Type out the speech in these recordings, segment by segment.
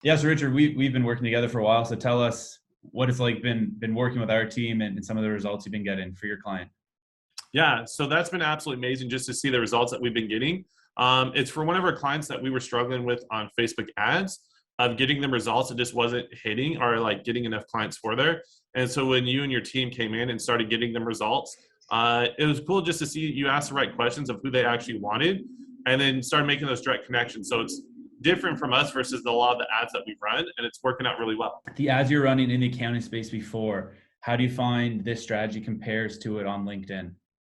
Yeah, so Richard, we've been working together for a while. So tell us what it's like been working with our team and some of the results you've been getting for your client. Yeah, so that's been absolutely amazing just to see the results that we've been getting. It's for one of our clients that we were struggling with on Facebook ads of getting them results. It just wasn't hitting or like getting enough clients for there. And so when you and your team came in and started getting them results, it was cool just to see you ask the right questions of who they actually wanted and then start making those direct connections. So it's different from us versus a lot of the ads that we've run, and it's working out really well. The ads you're running in the accounting space before, how do you find this strategy compares to it on LinkedIn?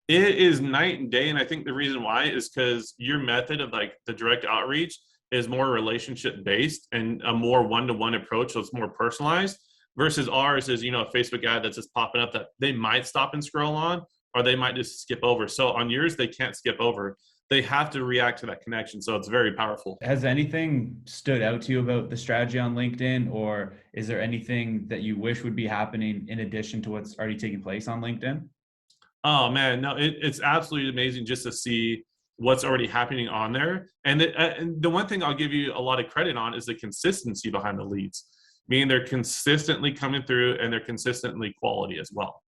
It is night and day, and I think the reason why is because your method of like the direct outreach is more relationship based and a more one-to-one approach, so it's more personalized. Versus ours is a Facebook ad that's just popping up that they might stop and scroll on, or they might just skip over. So on yours, they can't skip over; they have to react to that connection. So it's very powerful. Has anything stood out to you about the strategy on LinkedIn, or is there anything that you wish would be happening in addition to what's already taking place on LinkedIn? Oh man, no, it's absolutely amazing just to see what's already happening on there. And the one thing I'll give you a lot of credit on is the consistency behind the leads, meaning they're consistently coming through and they're consistently quality as well.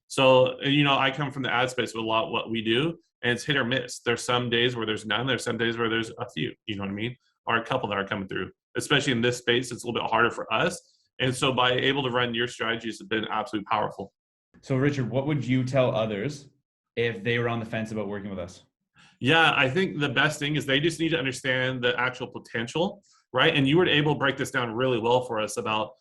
So, I come from the ad space with a lot of what we do, and it's hit or miss. There's some days where there's none. There's some days where there's a few, you know what I mean? Or a couple that are coming through. Especially in this space, it's a little bit harder for us. And so by able to run your strategies have been absolutely powerful. So Richard, what would you tell others if they were on the fence about working with us? Yeah, I think the best thing is they just need to understand the actual potential, right? And you were able to break this down really well for us about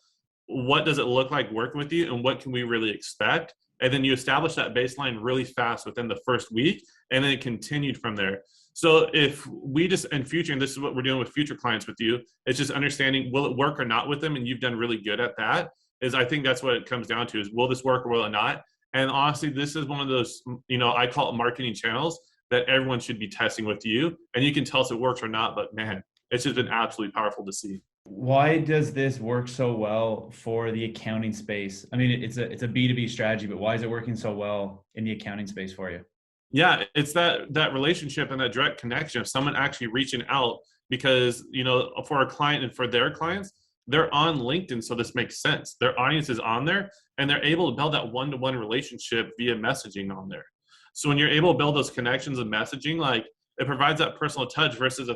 what does it look like working with you and what can we really expect. And then you establish that baseline really fast within the first week, and then it continued from there. So if we just in future, and this is what we're doing with future clients with you, it's just understanding will it work or not with them, and you've done really good at that. Is I think that's what it comes down to: is will this work or will it not? And honestly, this is one of those I call it marketing channels that everyone should be testing with you, and you can tell us it works or not. But man, it's just been absolutely powerful to see. Why does this work so well for the accounting space? I mean, it's a B2B strategy, but why is it working so well in the accounting space for you? Yeah, it's that relationship and that direct connection of someone actually reaching out because for a client and for their clients, they're on LinkedIn, so this makes sense. Their audience is on there, and they're able to build that one-to-one relationship via messaging on there. So when you're able to build those connections and messaging, like it provides that personal touch versus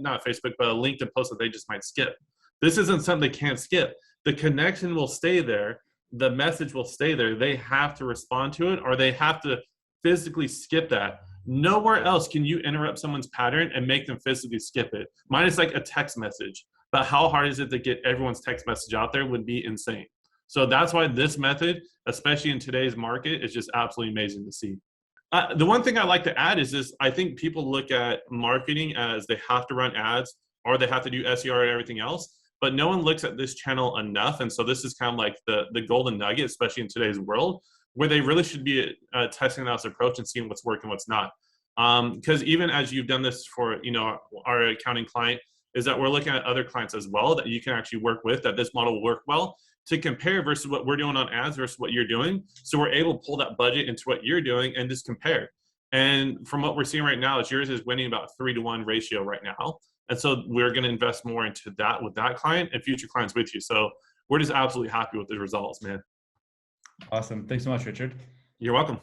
not Facebook, but a LinkedIn post that they just might skip. This isn't something they can't skip. The connection will stay there. The message will stay there. They have to respond to it, or they have to physically skip that. Nowhere else can you interrupt someone's pattern and make them physically skip it. Mine is like a text message, but how hard is it to get everyone's text message out there would be insane. So that's why this method, especially in today's market, is just absolutely amazing to see. The one thing I like to add is this: I think people look at marketing as they have to run ads or they have to do SEO and everything else, but no one looks at this channel enough. And so this is kind of like the golden nugget, especially in today's world, where they really should be testing out this approach and seeing what's working, what's not. Because even as you've done this for our accounting client, is that we're looking at other clients as well that you can actually work with, that this model will work well to compare versus what we're doing on ads versus what you're doing. So we're able to pull that budget into what you're doing and just compare. And from what we're seeing right now, is yours is winning about 3-to-1 ratio right now. And so we're going to invest more into that with that client and future clients with you. So we're just absolutely happy with the results, man. Awesome. Thanks so much, Richard. You're welcome.